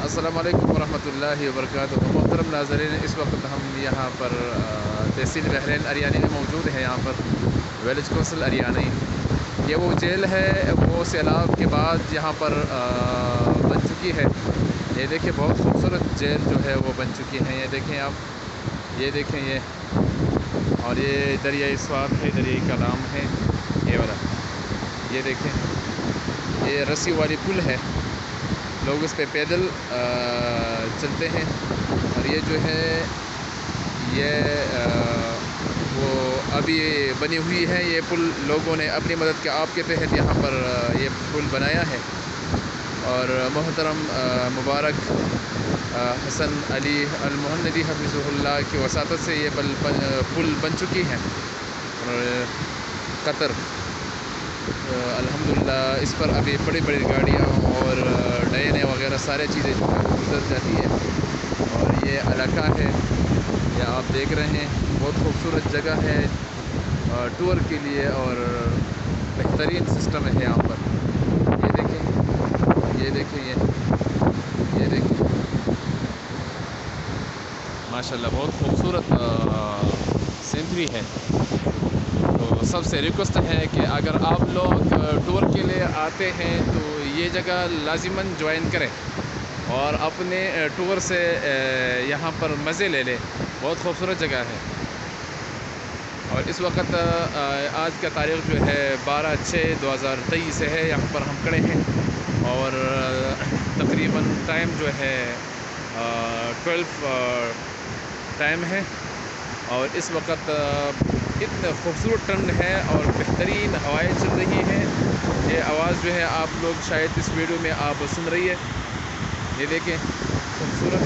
السلام علیکم ورحمۃ اللہ وبرکاتہ۔ محترم ناظرین، اس وقت ہم یہاں پر تحصیل بحرین اریانی میں موجود ہیں۔ یہاں پر ویلیج کونسل اریانی، یہ وہ جیل ہے وہ سیلاب کے بعد یہاں پر بن چکی ہے۔ یہ دیکھیں بہت خوبصورت جیل جو ہے وہ بن چکی ہے۔ یہ دیکھیں آپ، یہ دیکھیں یہ، اور یہ دریائے سوات ہے، دریائے کلام ہے یہ والا۔ یہ دیکھیں یہ رسی والی پل ہے، لوگ اس پہ پیدل چلتے ہیں۔ اور یہ جو ہے یہ وہ ابھی بنی ہوئی ہے یہ پل، لوگوں نے اپنی مدد کے آپ کے تحت یہاں پر یہ پل بنایا ہے۔ اور محترم مبارک حسن علی المہندی حفظہ اللہ کی وساطت سے یہ پل بن چکی ہے۔ اور قطر الحمدللہ اس پر ابھی بڑی بڑی گاڑیاں اور ڈینے وغیرہ سارے چیزیں جو ہے گزر جاتی ہے۔ اور یہ علاقہ ہے، یہ آپ دیکھ رہے ہیں، بہت خوبصورت جگہ ہے ٹور کے لیے، اور بہترین سسٹم ہے یہاں پر۔ یہ دیکھیں، یہ دیکھیں، یہ دیکھیں، ماشاءاللہ بہت خوبصورت سینچری ہے۔ تو سب سے ریکویسٹ ہے کہ اگر آپ لوگ ٹور کے لیے آتے ہیں تو یہ جگہ لازماً جوائن کریں اور اپنے ٹور سے یہاں پر مزے لے لیں۔ بہت خوبصورت جگہ ہے۔ اور اس وقت آج کا تاریخ جو ہے 12/6/2023 ہے، یہاں پر ہم کھڑے ہیں، اور تقریباً ٹائم جو ہے 12 ٹائم ہے۔ اور اس وقت اتنا خوبصورت ٹرن ہے اور بہترین ہوائیں چل رہی ہیں۔ یہ آواز جو ہے آپ لوگ شاید اس ویڈیو میں آپ سن رہی ہے۔ یہ دیکھیں خوبصورت